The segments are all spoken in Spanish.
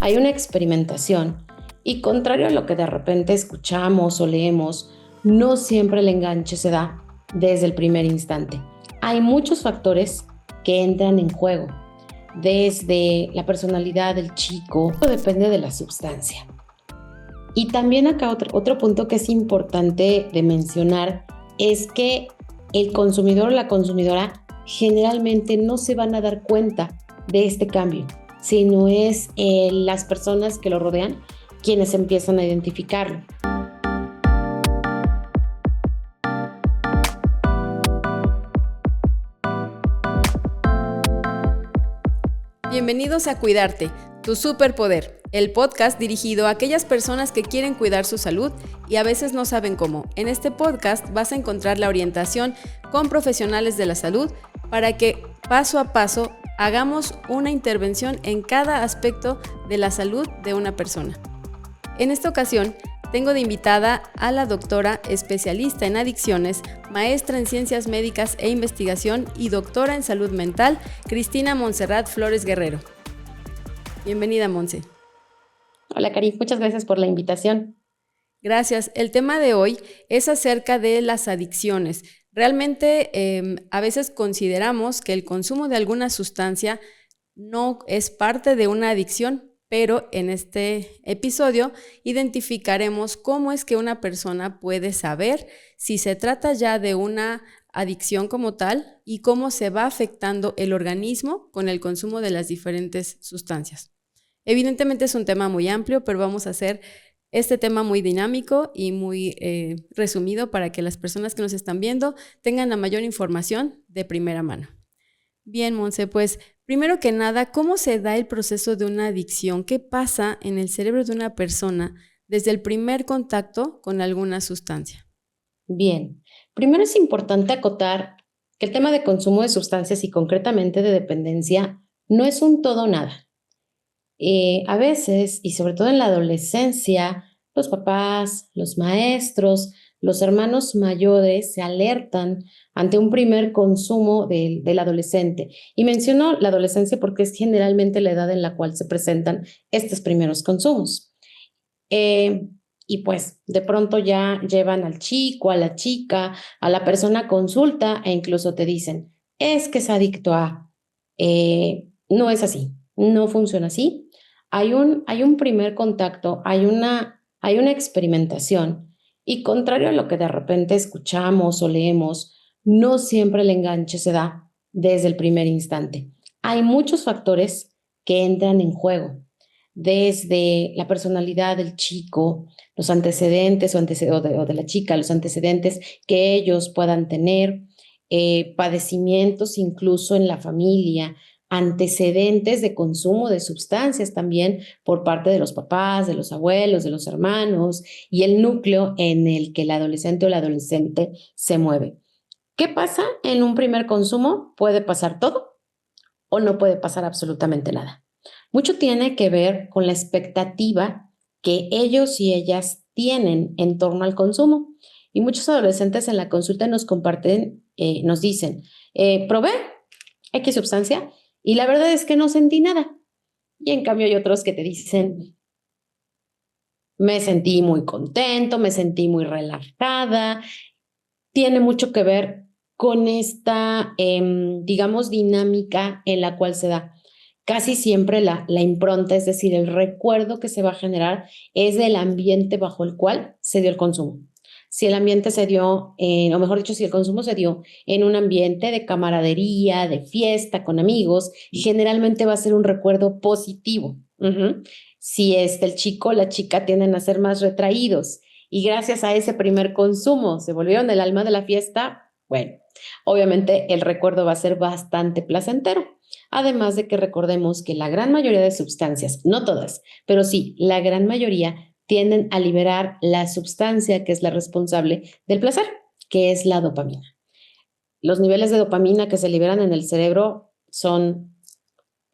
hay una experimentación y contrario a lo que de repente escuchamos o leemos, no siempre el enganche se da desde el primer instante. Hay muchos factores que entran en juego, desde la personalidad del chico, todo depende de la sustancia. Y también acá otro punto que es importante de mencionar es que el consumidor o la consumidora generalmente no se van a dar cuenta de este cambio, sino es las personas que lo rodean quienes empiezan a identificarlo. Bienvenidos a Cuidarte, tu superpoder, el podcast dirigido a aquellas personas que quieren cuidar su salud y a veces no saben cómo. En este podcast vas a encontrar la orientación con profesionales de la salud para que paso a paso hagamos una intervención en cada aspecto de la salud de una persona. En esta ocasión, tengo de invitada a la doctora especialista en adicciones, maestra en ciencias médicas e investigación y doctora en salud mental, Cristina Montserrat Flores Guerrero. Bienvenida, Monse. Hola, Cari, muchas gracias por la invitación. Gracias. El tema de hoy es acerca de las adicciones. Realmente a veces consideramos que el consumo de alguna sustancia no es parte de una adicción, pero en este episodio identificaremos cómo es que una persona puede saber si se trata ya de una adicción como tal y cómo se va afectando el organismo con el consumo de las diferentes sustancias. Evidentemente es un tema muy amplio, pero vamos a hacer este tema muy dinámico y muy resumido para que las personas que nos están viendo tengan la mayor información de primera mano. Bien, Monse, pues primero que nada, ¿cómo se da el proceso de una adicción? ¿Qué pasa en el cerebro de una persona desde el primer contacto con alguna sustancia? Bien, primero es importante acotar que el tema de consumo de sustancias y concretamente de dependencia no es un todo o nada. A veces, y sobre todo en la adolescencia, los papás, los maestros, los hermanos mayores se alertan ante un primer consumo del adolescente. Y menciono la adolescencia porque es generalmente la edad en la cual se presentan estos primeros consumos. Y pues de pronto ya llevan al chico, a la chica, a la persona a consulta e incluso te dicen, es que es adicto a... no es así, no funciona así. Hay un primer contacto, hay una experimentación y contrario a lo que de repente escuchamos o leemos, no siempre el enganche se da desde el primer instante. Hay muchos factores que entran en juego, desde la personalidad del chico, los antecedentes o de la chica, los antecedentes que ellos puedan tener, padecimientos incluso en la familia, antecedentes de consumo de sustancias también por parte de los papás, de los abuelos, de los hermanos y el núcleo en el que el adolescente o la adolescente se mueve. ¿Qué pasa en un primer consumo? Puede pasar todo o no puede pasar absolutamente nada. Mucho tiene que ver con la expectativa que ellos y ellas tienen en torno al consumo. Y muchos adolescentes en la consulta nos comparten, nos dicen, probé X sustancia y la verdad es que no sentí nada. Y en cambio hay otros que te dicen, me sentí muy contento, me sentí muy relajada. Tiene mucho que ver con esta, digamos, dinámica en la cual se da. Casi siempre la impronta, es decir, el recuerdo que se va a generar es del ambiente bajo el cual se dio el consumo. Si el ambiente se dio, o mejor dicho, si el consumo se dio en un ambiente de camaradería, de fiesta, con amigos, generalmente va a ser un recuerdo positivo. Si el chico, la chica tienden a ser más retraídos y gracias a ese primer consumo se volvieron el alma de la fiesta, bueno, obviamente el recuerdo va a ser bastante placentero. Además de que recordemos que la gran mayoría de sustancias, no todas, pero sí, la gran mayoría tienden a liberar la sustancia que es la responsable del placer, que es la dopamina. Los niveles de dopamina que se liberan en el cerebro son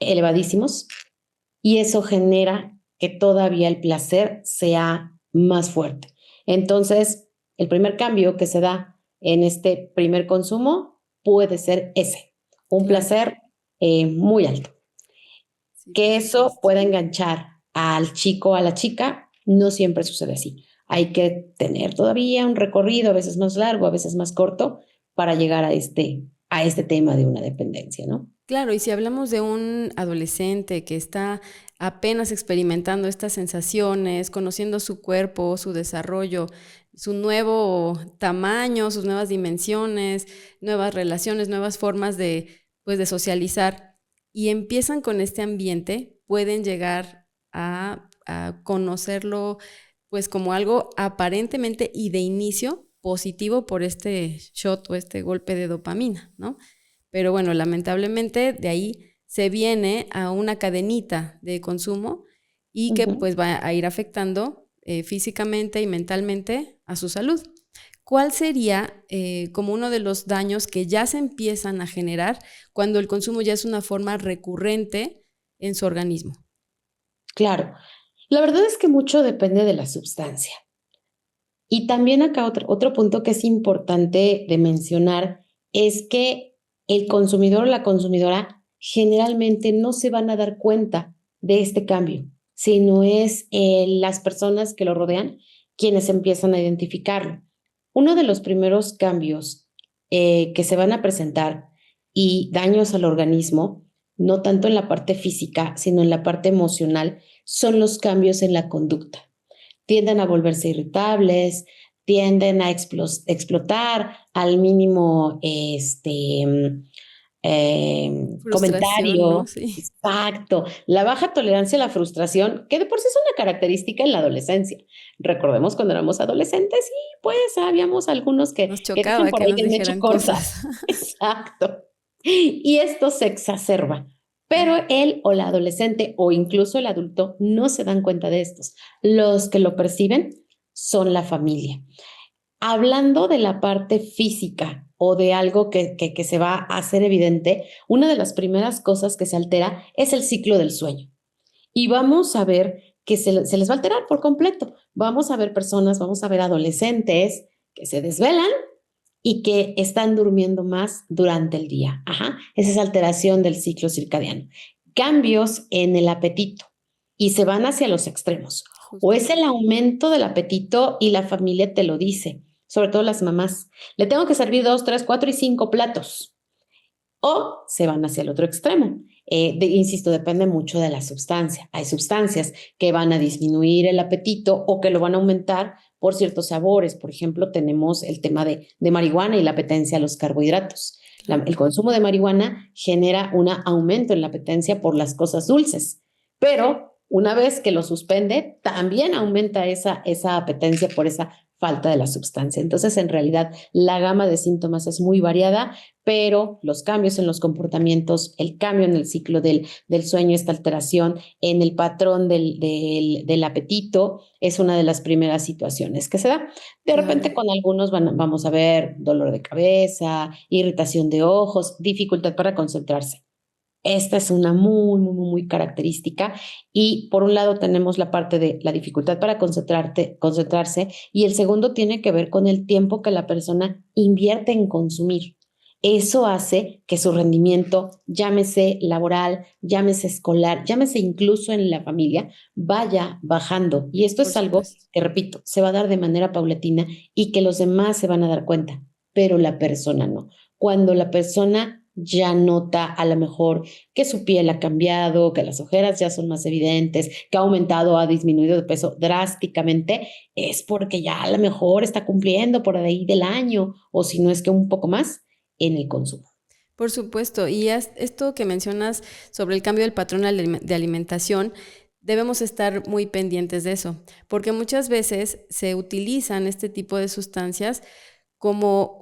elevadísimos y eso genera que todavía el placer sea más fuerte. Entonces, el primer cambio que se da en este primer consumo puede ser ese, un placer muy alto. Sí, Que eso pueda enganchar al chico o a la chica, no siempre sucede así. Hay que tener todavía un recorrido, a veces más largo, a veces más corto, para llegar a este tema de una dependencia, ¿no? Claro, y si hablamos de un adolescente que está apenas experimentando estas sensaciones, conociendo su cuerpo, su desarrollo, su nuevo tamaño, sus nuevas dimensiones, nuevas relaciones, nuevas formas de, pues, de socializar, y empiezan con este ambiente, pueden llegar a conocerlo pues como algo aparentemente y de inicio positivo por este shot o este golpe de dopamina, ¿no? Pero bueno, lamentablemente de ahí se viene a una cadenita de consumo y que Ujú. pues va a ir afectando físicamente y mentalmente a su salud. ¿Cuál sería como uno de los daños que ya se empiezan a generar cuando el consumo ya es una forma recurrente en su organismo? Claro. La verdad es que mucho depende de la sustancia. Y también acá otro punto que es importante de mencionar es que el consumidor o la consumidora generalmente no se van a dar cuenta de este cambio, sino es las personas que lo rodean quienes empiezan a identificarlo. Uno de los primeros cambios que se van a presentar y daños al organismo, no tanto en la parte física, sino en la parte emocional, son los cambios en la conducta. Tienden a volverse irritables, tienden a explotar al mínimo Frustración, ¿no? comentario. Sí. Exacto. La baja tolerancia a la frustración, que de por sí es una característica en la adolescencia. Recordemos cuando éramos adolescentes y pues habíamos algunos Nos que tienen chocaba por que ahí nos el mecho dijeran corta. cosas. Exacto. Y esto se exacerba. Pero él o la adolescente o incluso el adulto no se dan cuenta de estos. Los que lo perciben son la familia. Hablando de la parte física o de algo que se va a hacer evidente, una de las primeras cosas que se altera es el ciclo del sueño. Y vamos a ver que se les va a alterar por completo. Vamos a ver personas, vamos a ver adolescentes que se desvelan y que están durmiendo más durante el día. Ajá, es esa alteración del ciclo circadiano. Cambios en el apetito y se van hacia los extremos. O es el Justamente. aumento del apetito y la familia te lo dice, sobre todo las mamás. Le tengo que servir 2, 3, 4 y 5 platos. O se van hacia el otro extremo. Insisto, depende mucho de la sustancia. Hay sustancias que van a disminuir el apetito o que lo van a aumentar por ciertos sabores. Por ejemplo, tenemos el tema de marihuana y la apetencia a los carbohidratos. Claro. El consumo de marihuana genera un aumento en la apetencia por las cosas dulces, pero una vez que lo suspende, también aumenta esa apetencia por esa falta de la sustancia. Entonces, en realidad, la gama de síntomas es muy variada, pero los cambios en los comportamientos, el cambio en el ciclo del sueño, esta alteración en el patrón del apetito, es una de las primeras situaciones que se da. De Claro. repente con algunos vamos a ver dolor de cabeza, irritación de ojos, dificultad para concentrarse. Esta es una muy característica y por un lado tenemos la parte de la dificultad para concentrarse y el segundo tiene que ver con el tiempo que la persona invierte en consumir. Eso hace que su rendimiento, llámese laboral, llámese escolar, llámese incluso en la familia, vaya bajando. Y esto Por es algo supuesto. que, repito, se va a dar de manera paulatina y que los demás se van a dar cuenta, pero la persona no. Cuando la persona ya nota a lo mejor que su piel ha cambiado, que las ojeras ya son más evidentes, que ha aumentado, ha disminuido de peso drásticamente, es porque ya a lo mejor está cumpliendo por ahí del año o si no es que un poco más en el consumo. Por supuesto. Y esto que mencionas sobre el cambio del patrón de alimentación, debemos estar muy pendientes de eso, porque muchas veces se utilizan este tipo de sustancias como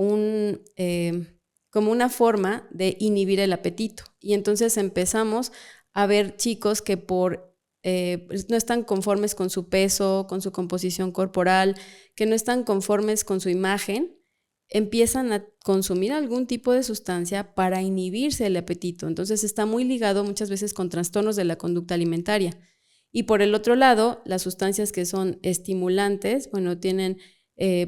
como una forma de inhibir el apetito. Y entonces empezamos a ver chicos que pues no están conformes con su peso, con su composición corporal, que no están conformes con su imagen, empiezan a consumir algún tipo de sustancia para inhibirse el apetito. Entonces está muy ligado muchas veces con trastornos de la conducta alimentaria. Y por el otro lado, las sustancias que son estimulantes, bueno, tienen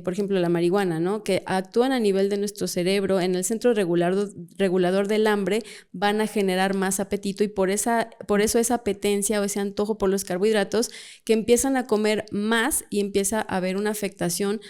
por ejemplo, la marihuana, ¿no? Que actúan a nivel de nuestro cerebro, en el centro regulador del hambre, van a generar más apetito y por eso esa apetencia o ese antojo por los carbohidratos, que empiezan a comer más y empieza a haber una afectación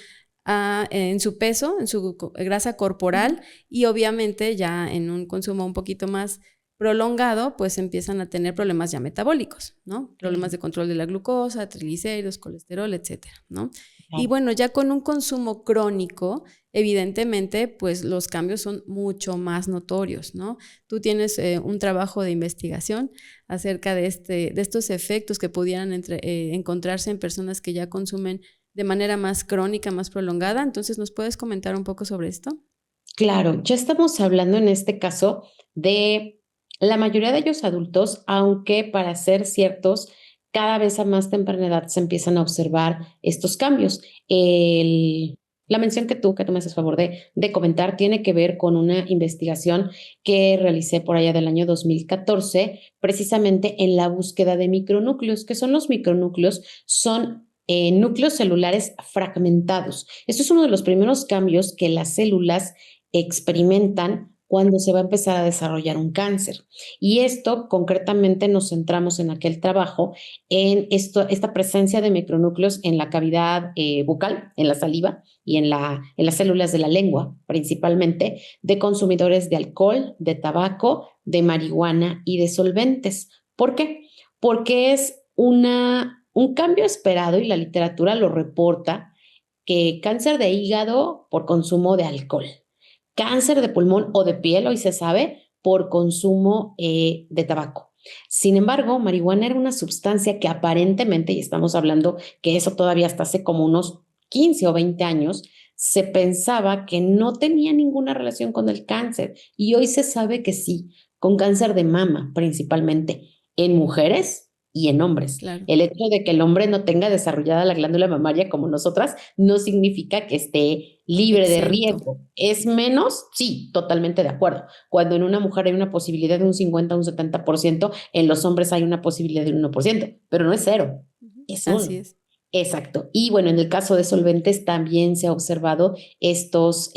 en su peso, en su grasa corporal y obviamente ya en un consumo un poquito más prolongado, pues empiezan a tener problemas ya metabólicos, ¿no? Problemas de control de la glucosa, triglicéridos, colesterol, etcétera, ¿no? Y bueno, ya con un consumo crónico, evidentemente, pues los cambios son mucho más notorios, ¿no? Tú tienes un trabajo de investigación acerca de estos efectos que pudieran encontrarse en personas que ya consumen de manera más crónica, más prolongada. Entonces, ¿nos puedes comentar un poco sobre esto? Claro, ya estamos hablando en este caso de la mayoría de ellos adultos, aunque para ser ciertos, cada vez a más temprana edad se empiezan a observar estos cambios. La mención que tú me haces favor de comentar tiene que ver con una investigación que realicé por allá del año 2014, precisamente en la búsqueda de micronúcleos. ¿Qué son los micronúcleos? Son núcleos celulares fragmentados. Esto es uno de los primeros cambios que las células experimentan cuando se va a empezar a desarrollar un cáncer. Y esto concretamente nos centramos en aquel trabajo, esta presencia de micronúcleos en la cavidad bucal, en la saliva y en las células de la lengua, principalmente de consumidores de alcohol, de tabaco, de marihuana y de solventes. ¿Por qué? Porque es un cambio esperado y la literatura lo reporta, que cáncer de hígado por consumo de alcohol, cáncer de pulmón o de piel, hoy se sabe, por consumo de tabaco. Sin embargo, marihuana era una sustancia que aparentemente, y estamos hablando que eso todavía hasta hace como unos 15 o 20 años, se pensaba que no tenía ninguna relación con el cáncer. Y hoy se sabe que sí, con cáncer de mama principalmente, en mujeres y en hombres. Claro. El hecho de que el hombre no tenga desarrollada la glándula mamaria como nosotras no significa que esté libre de riesgo. ¿Es menos? Sí, totalmente de acuerdo. Cuando en una mujer hay una posibilidad de un 50 o un 70%, en los hombres hay una posibilidad de un 1%, pero no es cero, es uno. Así es. Exacto. Y bueno, en el caso de solventes también se ha observado estos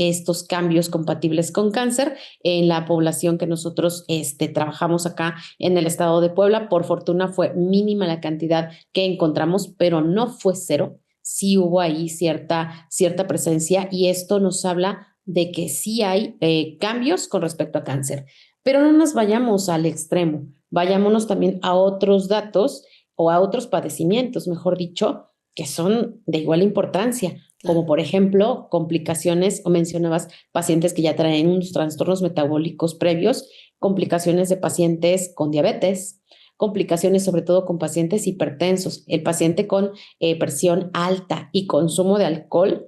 cambios compatibles con cáncer en la población que nosotros trabajamos acá en el estado de Puebla. Por fortuna fue mínima la cantidad que encontramos, pero no fue cero. Sí hubo ahí cierta presencia y esto nos habla de que sí hay cambios con respecto a cáncer. Pero no nos vayamos al extremo, vayámonos también a otros datos o a otros padecimientos, mejor dicho, que son de igual importancia, como por ejemplo complicaciones, o mencionabas pacientes que ya traen unos trastornos metabólicos previos, complicaciones de pacientes con diabetes, complicaciones sobre todo con pacientes hipertensos, el paciente con presión alta y consumo de alcohol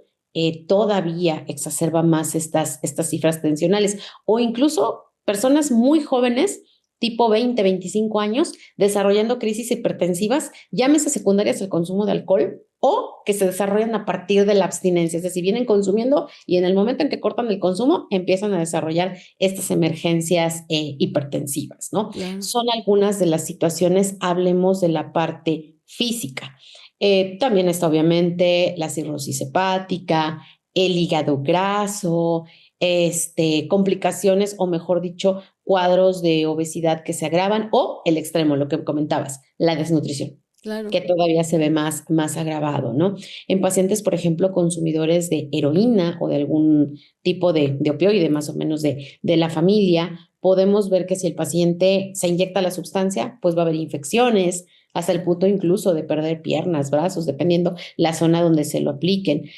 todavía exacerba más estas cifras tensionales, o incluso personas muy jóvenes tipo 20, 25 años, desarrollando crisis hipertensivas, llámese secundarias al consumo de alcohol o que se desarrollan a partir de la abstinencia, es decir, vienen consumiendo y en el momento en que cortan el consumo empiezan a desarrollar estas emergencias hipertensivas, ¿no? Claro. Son algunas de las situaciones, hablemos de la parte física. También está obviamente la cirrosis hepática, el hígado graso, complicaciones o mejor dicho, cuadros de obesidad que se agravan o el extremo, lo que comentabas, la desnutrición. Claro. Que todavía se ve más agravado, ¿no? En pacientes, por ejemplo, consumidores de heroína o de algún tipo de opioide, más o menos de la familia, podemos ver que si el paciente se inyecta la sustancia, pues va a haber infecciones, hasta el punto incluso de perder piernas, brazos, dependiendo la zona donde se lo apliquen.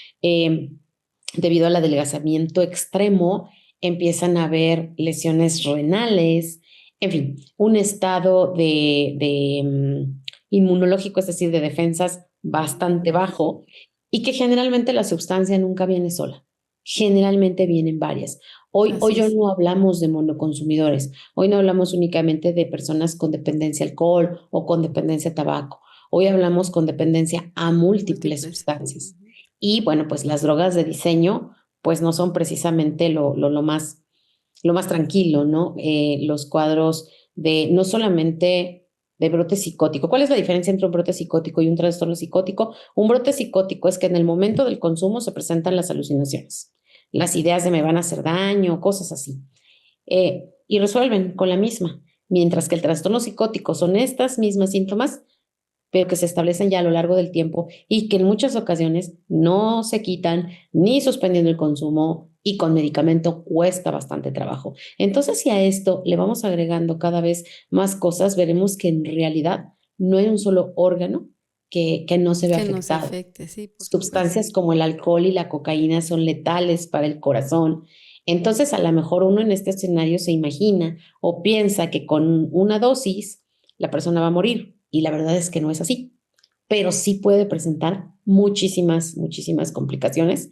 Debido al adelgazamiento extremo, empiezan a haber lesiones renales, en fin, un estado de inmunológico, es decir, de defensas bastante bajo y que generalmente la sustancia nunca viene sola, generalmente vienen varias. Hoy ya no hablamos de monoconsumidores, hoy no hablamos únicamente de personas con dependencia a alcohol o con dependencia a tabaco, hoy hablamos con dependencia a múltiples sustancias. Y bueno, pues las drogas de diseño pues no son precisamente lo más tranquilo, ¿no? Los cuadros de no solamente de brote psicótico. ¿Cuál es la diferencia entre un brote psicótico y un trastorno psicótico? Un brote psicótico es que en el momento del consumo se presentan las alucinaciones, las ideas de me van a hacer daño, cosas así, y resuelven con la misma, mientras que el trastorno psicótico son estas mismas síntomas, pero que se establecen ya a lo largo del tiempo y que en muchas ocasiones no se quitan ni suspendiendo el consumo y con medicamento cuesta bastante trabajo. Entonces, si a esto le vamos agregando cada vez más cosas, veremos que en realidad no hay un solo órgano que no se ve Que no se afectado. afecte, sí, por supuesto. Sustancias como el alcohol y la cocaína son letales para el corazón. Entonces, a lo mejor uno en este escenario se imagina o piensa que con una dosis la persona va a morir y la verdad es que no es así, pero sí puede presentar muchísimas complicaciones.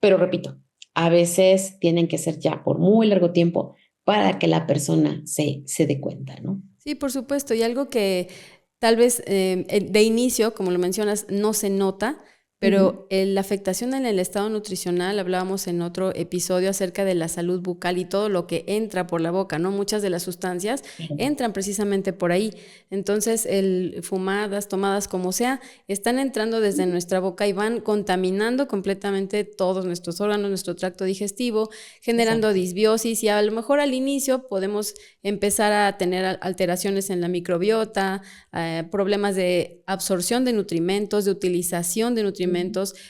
Pero repito, a veces tienen que ser ya por muy largo tiempo para que la persona se dé cuenta, ¿no? Sí, por supuesto. Y algo que tal vez de inicio, como lo mencionas, no se nota, Ujú. pero la afectación en el estado nutricional, hablábamos en otro episodio acerca de la salud bucal y todo lo que entra por la boca, ¿no? Muchas de las sustancias entran precisamente por ahí. Entonces, fumadas, tomadas, como sea, están entrando desde nuestra boca y van contaminando completamente todos nuestros órganos, nuestro tracto digestivo, generando Exacto. disbiosis y a lo mejor al inicio podemos empezar a tener alteraciones en la microbiota, problemas de absorción de nutrimentos, de utilización de nutrimentos,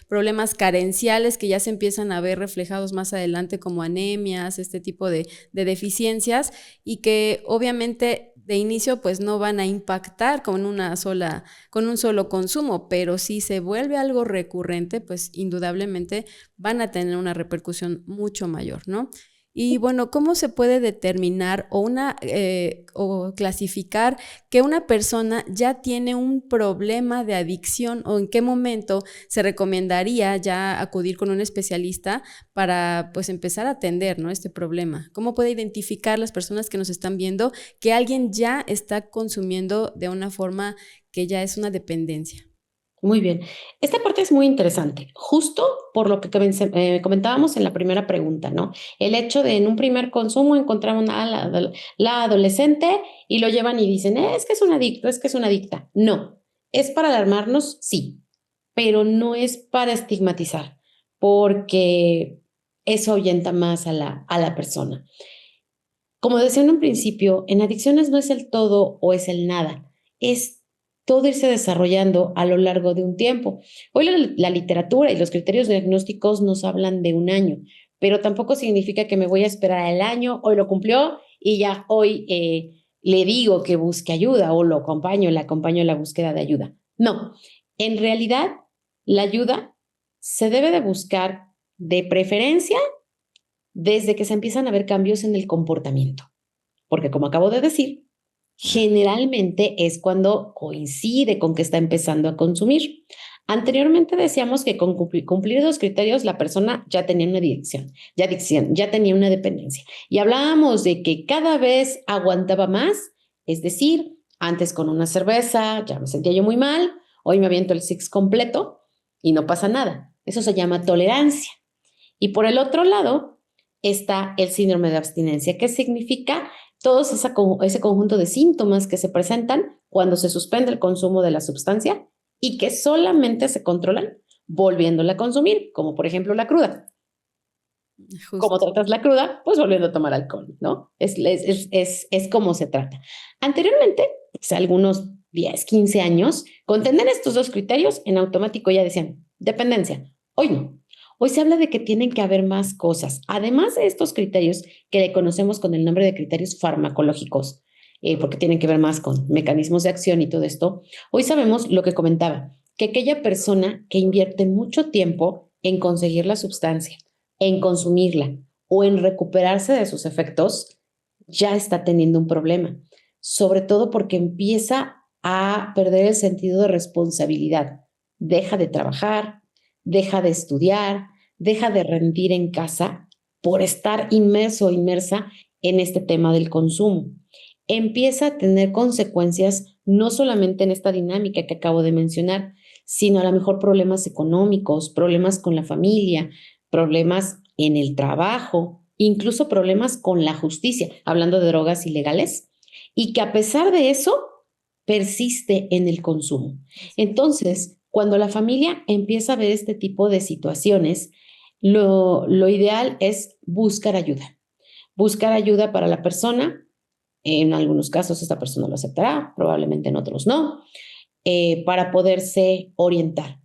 problemas carenciales que ya se empiezan a ver reflejados más adelante como anemias, este tipo de deficiencias y que obviamente de inicio pues no van a impactar con un solo consumo, pero si se vuelve algo recurrente, pues indudablemente van a tener una repercusión mucho mayor, ¿no? Y bueno, ¿cómo se puede determinar o clasificar que una persona ya tiene un problema de adicción o en qué momento se recomendaría ya acudir con un especialista para pues empezar a atender, ¿no?, este problema? ¿Cómo puede identificar las personas que nos están viendo que alguien ya está consumiendo de una forma que ya es una dependencia? Muy bien. Esta parte es muy interesante, justo por lo que comentábamos en la primera pregunta, ¿no? El hecho de en un primer consumo encontrar la adolescente y lo llevan y dicen, es que es un adicto, es que es una adicta. No, es para alarmarnos, sí, pero no es para estigmatizar, porque eso ahuyenta más a la persona. Como decía en un principio, en adicciones no es el todo o es el nada, es todo irse desarrollando a lo largo de un tiempo. Hoy la literatura y los criterios diagnósticos nos hablan de un año, pero tampoco significa que me voy a esperar el año, hoy lo cumplió y ya hoy le digo que busque ayuda o le acompaño en la búsqueda de ayuda. No, en realidad la ayuda se debe de buscar de preferencia desde que se empiezan a ver cambios en el comportamiento, porque como acabo de decir, generalmente es cuando coincide con que está empezando a consumir. Anteriormente decíamos que con cumplir los criterios la persona ya tenía una adicción, ya tenía una dependencia. Y hablábamos de que cada vez aguantaba más, es decir, antes con una cerveza ya me sentía yo muy mal, hoy me aviento el six completo y no pasa nada. Eso se llama tolerancia. Y por el otro lado está el síndrome de abstinencia, que significa ese conjunto de síntomas que se presentan cuando se suspende el consumo de la sustancia y que solamente se controlan volviéndola a consumir, como por ejemplo la cruda. ¿Cómo Justo. tratas la cruda? Pues volviendo a tomar alcohol, ¿no? Es como se trata. Anteriormente, hace algunos 10, 15 años, con tener estos dos criterios, en automático ya decían dependencia. Hoy no. Hoy se habla de que tienen que haber más cosas. Además de estos criterios que le conocemos con el nombre de criterios farmacológicos, porque tienen que ver más con mecanismos de acción y todo esto, hoy sabemos lo que comentaba, que aquella persona que invierte mucho tiempo en conseguir la sustancia, en consumirla o en recuperarse de sus efectos, ya está teniendo un problema, sobre todo porque empieza a perder el sentido de responsabilidad. Deja de trabajar, deja de estudiar, deja de rendir en casa por estar inmerso o inmersa en este tema del consumo. Empieza a tener consecuencias no solamente en esta dinámica que acabo de mencionar, sino a lo mejor problemas económicos, problemas con la familia, problemas en el trabajo, incluso problemas con la justicia, hablando de drogas ilegales, y que a pesar de eso persiste en el consumo. Entonces, cuando la familia empieza a ver este tipo de situaciones, lo ideal es buscar ayuda. Buscar ayuda para la persona. En algunos casos esta persona lo aceptará, probablemente en otros no, para poderse orientar. Claro,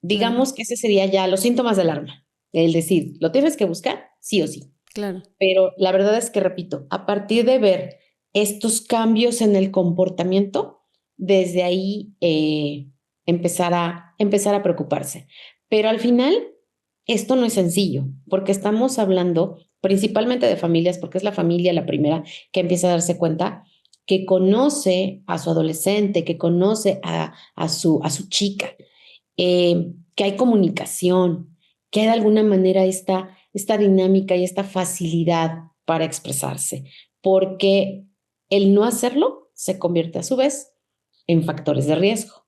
Digamos que ese sería ya los síntomas de alarma. El decir, lo tienes que buscar, sí o sí. claro. Pero la verdad es que, repito, a partir de ver estos cambios en el comportamiento, desde ahí empezar a preocuparse. Pero al final, esto no es sencillo, porque estamos hablando principalmente de familias, porque es la familia la primera que empieza a darse cuenta que conoce a su adolescente, que conoce a su chica, que hay comunicación, que hay de alguna manera esta dinámica y esta facilidad para expresarse, porque el no hacerlo se convierte a su vez en factores de riesgo.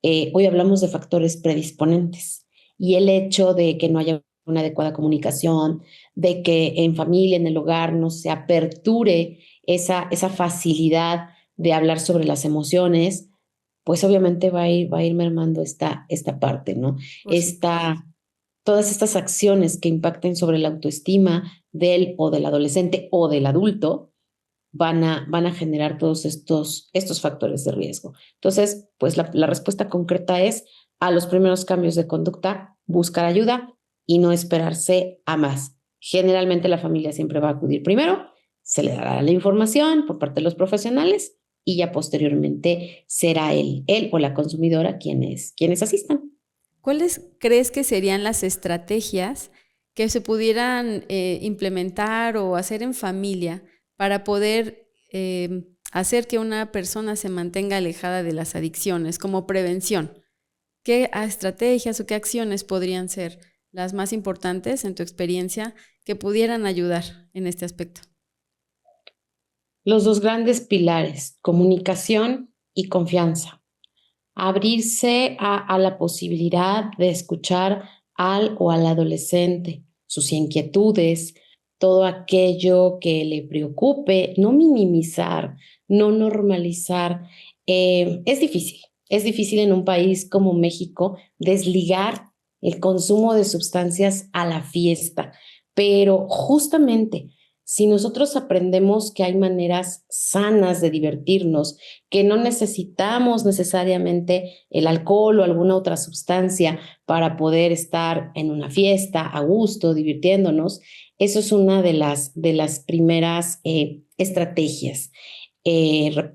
Hoy hablamos de factores predisponentes y el hecho de que no haya una adecuada comunicación, de que en familia, en el hogar, no se aperture esa facilidad de hablar sobre las emociones, pues obviamente va a ir mermando esta parte, ¿no? Por supuesto. Esta, todas estas acciones que impacten sobre la autoestima del o del adolescente o del adulto van a generar todos estos factores de riesgo. Entonces, pues la respuesta concreta es a los primeros cambios de conducta, buscar ayuda y no esperarse a más. Generalmente la familia siempre va a acudir primero, se le dará la información por parte de los profesionales y ya posteriormente será él o la consumidora quienes asistan. ¿Cuáles crees que serían las estrategias que se pudieran implementar o hacer en familia para poder hacer que una persona se mantenga alejada de las adicciones como prevención? ¿Qué estrategias o qué acciones podrían ser las más importantes en tu experiencia que pudieran ayudar en este aspecto? Los dos grandes pilares, comunicación y confianza. Abrirse a la posibilidad de escuchar al o al adolescente, sus inquietudes, todo aquello que le preocupe, no minimizar, no normalizar. Es difícil en un país como México desligar el consumo de sustancias a la fiesta, pero justamente si nosotros aprendemos que hay maneras sanas de divertirnos, que no necesitamos necesariamente el alcohol o alguna otra sustancia para poder estar en una fiesta a gusto, divirtiéndonos. Eso es una de las primeras estrategias.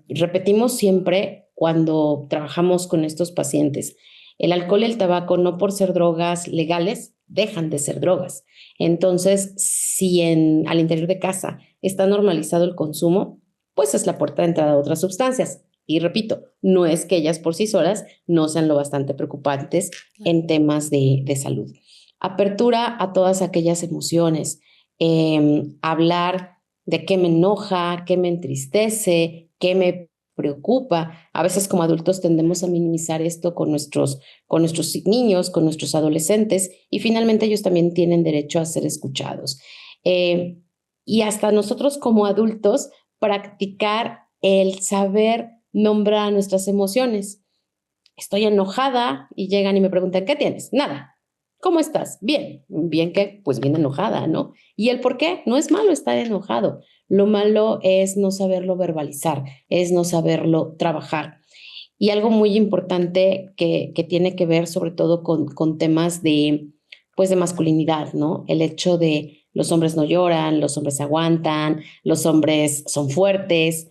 Repetimos siempre cuando trabajamos con estos pacientes, el alcohol y el tabaco no por ser drogas legales dejan de ser drogas. Entonces, si al interior de casa está normalizado el consumo, pues es la puerta de entrada a otras sustancias. Y repito, no es que ellas por sí solas no sean lo bastante preocupantes en temas de salud. Apertura a todas aquellas emociones, hablar de qué me enoja, qué me entristece, qué me preocupa. A veces como adultos tendemos a minimizar esto con nuestros niños, con nuestros adolescentes, y finalmente ellos también tienen derecho a ser escuchados. Eh, y hasta nosotros como adultos practicar el saber nombrar nuestras emociones. Estoy enojada y llegan y me preguntan, ¿qué tienes? Nada. ¿Cómo estás? Bien. Bien que, pues bien enojada, ¿no? ¿Y el por qué? No es malo estar enojado. Lo malo es no saberlo verbalizar, es no saberlo trabajar. Y algo muy importante que tiene que ver sobre todo con temas pues de masculinidad, ¿no? El hecho de los hombres no lloran, los hombres se aguantan, los hombres son fuertes,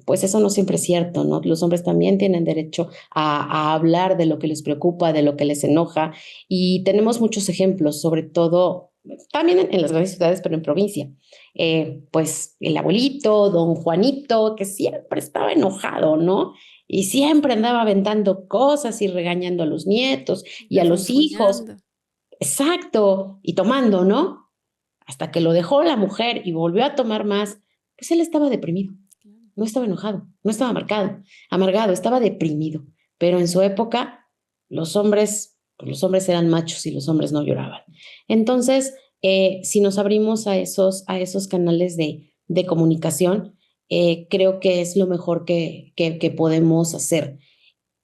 pues eso no siempre es cierto, ¿no? Los hombres también tienen derecho a hablar de lo que les preocupa, de lo que les enoja, y tenemos muchos ejemplos, sobre todo también en las grandes ciudades, pero en provincia. Pues el abuelito, don Juanito, que siempre estaba enojado, ¿no? Y siempre andaba aventando cosas y regañando a los nietos y a los hijos. Refunfuñando. Exacto, y tomando, ¿no? Hasta que lo dejó la mujer y volvió a tomar más, pues él estaba deprimido. No estaba enojado, no estaba amargado, estaba deprimido. Pero en su época, pues los hombres eran machos y los hombres no lloraban. Entonces, si nos abrimos a esos canales de comunicación, creo que es lo mejor que podemos hacer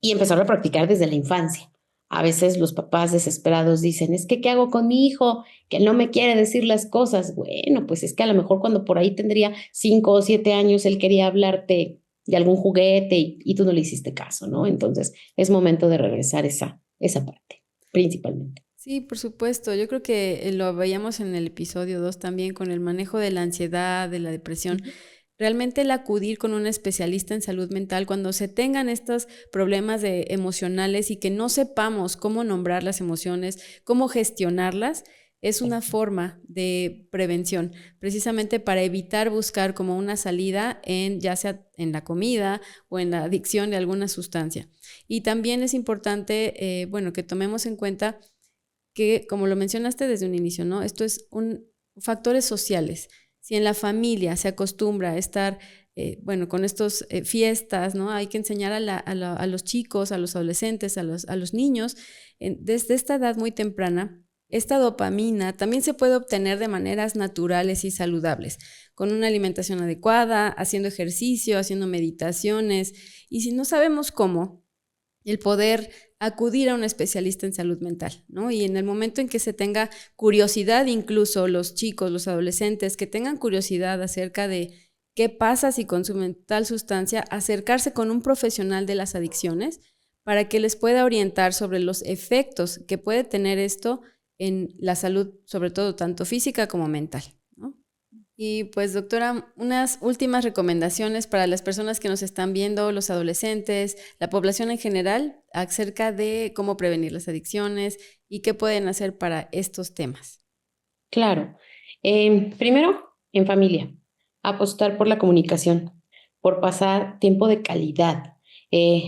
y empezar a practicar desde la infancia. A veces los papás desesperados dicen, es que ¿qué hago con mi hijo? Que no me quiere decir las cosas. Bueno, pues es que a lo mejor cuando por ahí tendría 5 o 7 años, él quería hablarte de algún juguete y tú no le hiciste caso, ¿no? Entonces es momento de regresar esa parte, principalmente. Sí, por supuesto. Yo creo que lo veíamos en el episodio 2 también con el manejo de la ansiedad, de la depresión. Ujú. Realmente el acudir con un especialista en salud mental cuando se tengan estos problemas emocionales y que no sepamos cómo nombrar las emociones, cómo gestionarlas, es una forma de prevención, precisamente para evitar buscar como una salida en ya sea en la comida o en la adicción de alguna sustancia. Y también es importante, bueno, que tomemos en cuenta que, como lo mencionaste desde un inicio, ¿no? Esto es factores sociales. Si en la familia se acostumbra a estar, bueno, con estas fiestas, ¿no? Hay que enseñar a los chicos, a los adolescentes, a los niños, desde esta edad muy temprana, esta dopamina también se puede obtener de maneras naturales y saludables, con una alimentación adecuada, haciendo ejercicio, haciendo meditaciones, y si no sabemos cómo, el poder acudir a un especialista en salud mental, ¿no? Y en el momento en que se tenga curiosidad, incluso los chicos, los adolescentes, que tengan curiosidad acerca de qué pasa si consumen tal sustancia, acercarse con un profesional de las adicciones para que les pueda orientar sobre los efectos que puede tener esto en la salud, sobre todo tanto física como mental, ¿no? Y pues, doctora, unas últimas recomendaciones para las personas que nos están viendo, los adolescentes, la población en general, acerca de cómo prevenir las adicciones y qué pueden hacer para estos temas. Claro. Primero, en familia, apostar por la comunicación, por pasar tiempo de calidad.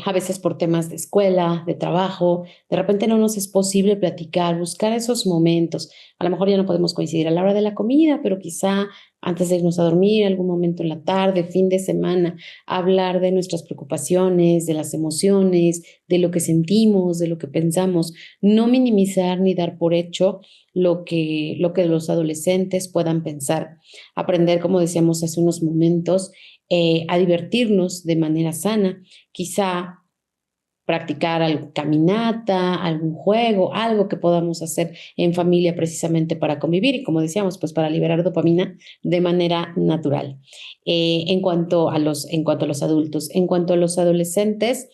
A veces por temas de escuela, de trabajo, de repente no nos es posible platicar, buscar esos momentos. A lo mejor ya no podemos coincidir a la hora de la comida, pero quizá antes de irnos a dormir, algún momento en la tarde, fin de semana, hablar de nuestras preocupaciones, de las emociones, de lo que sentimos, de lo que pensamos, no minimizar ni dar por hecho lo que los adolescentes puedan pensar. Aprender, como decíamos hace unos momentos, a divertirnos de manera sana, quizá practicar caminata, algún juego, algo que podamos hacer en familia precisamente para convivir y como decíamos, pues para liberar dopamina de manera natural. En cuanto a los adultos, en cuanto a los adolescentes,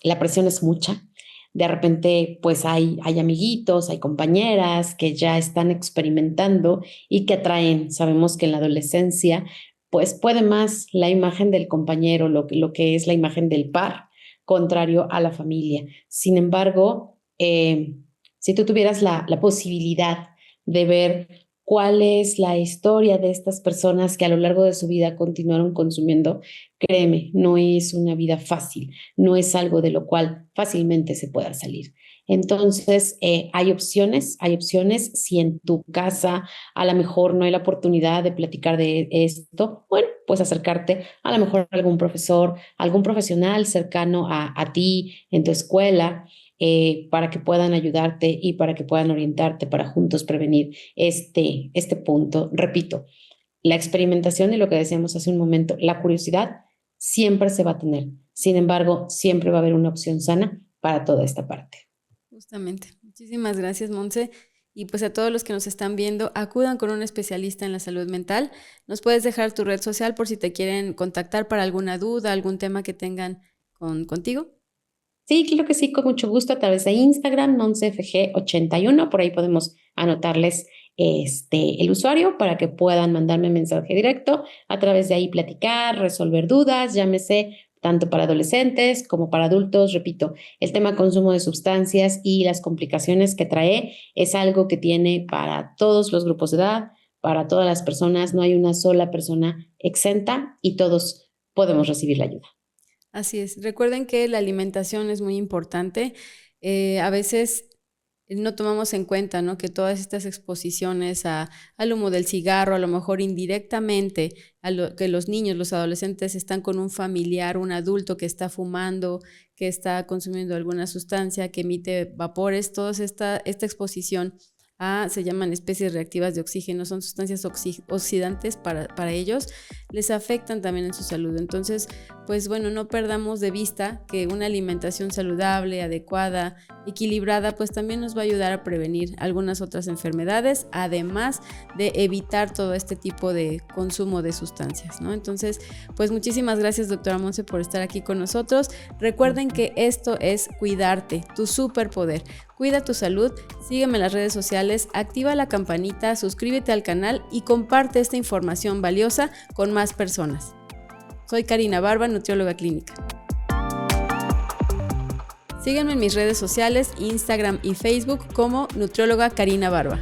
la presión es mucha. De repente, pues hay amiguitos, hay compañeras que ya están experimentando y que atraen. Sabemos que en la adolescencia, pues puede más la imagen del compañero, lo que es la imagen del par, contrario a la familia. Sin embargo, si tú tuvieras la posibilidad de ver cuál es la historia de estas personas que a lo largo de su vida continuaron consumiendo, créeme, no es una vida fácil, no es algo de lo cual fácilmente se pueda salir. Entonces, hay opciones. Si en tu casa a lo mejor no hay la oportunidad de platicar de esto, bueno, pues acercarte a lo mejor a algún profesor, algún profesional cercano a ti en tu escuela, para que puedan ayudarte y para que puedan orientarte para juntos prevenir este punto. Repito, la experimentación y lo que decíamos hace un momento, la curiosidad siempre se va a tener. Sin embargo, siempre va a haber una opción sana para toda esta parte. Justamente. Muchísimas gracias, Monse. Y pues a todos los que nos están viendo, acudan con un especialista en la salud mental. Nos puedes dejar tu red social por si te quieren contactar para alguna duda, algún tema que tengan contigo. Sí, claro que sí, con mucho gusto a través de Instagram, monsefg81, por ahí podemos anotarles el usuario para que puedan mandarme mensaje directo, a través de ahí platicar, resolver dudas, llámese tanto para adolescentes como para adultos. Repito, el tema consumo de sustancias y las complicaciones que trae es algo que tiene para todos los grupos de edad, para todas las personas, no hay una sola persona exenta y todos podemos recibir la ayuda. Así es. Recuerden que la alimentación es muy importante. A veces no tomamos en cuenta, ¿no?, que todas estas exposiciones al humo del cigarro, a lo mejor indirectamente, que los niños, los adolescentes están con un familiar, un adulto que está fumando, que está consumiendo alguna sustancia, que emite vapores, toda esta exposición se llaman especies reactivas de oxígeno, son sustancias oxidantes para ellos, les afectan también en su salud. Entonces, pues bueno, no perdamos de vista que una alimentación saludable, adecuada, equilibrada, pues también nos va a ayudar a prevenir algunas otras enfermedades, además de evitar todo este tipo de consumo de sustancias, ¿no? Entonces, pues muchísimas gracias, doctora Monse, por estar aquí con nosotros. Recuerden que esto es cuidarte, tu superpoder. Cuida tu salud, sígueme en las redes sociales, activa la campanita, suscríbete al canal y comparte esta información valiosa con más personas. Soy Karina Barba, nutrióloga clínica. Sígueme en mis redes sociales, Instagram y Facebook como nutrióloga Karina Barba.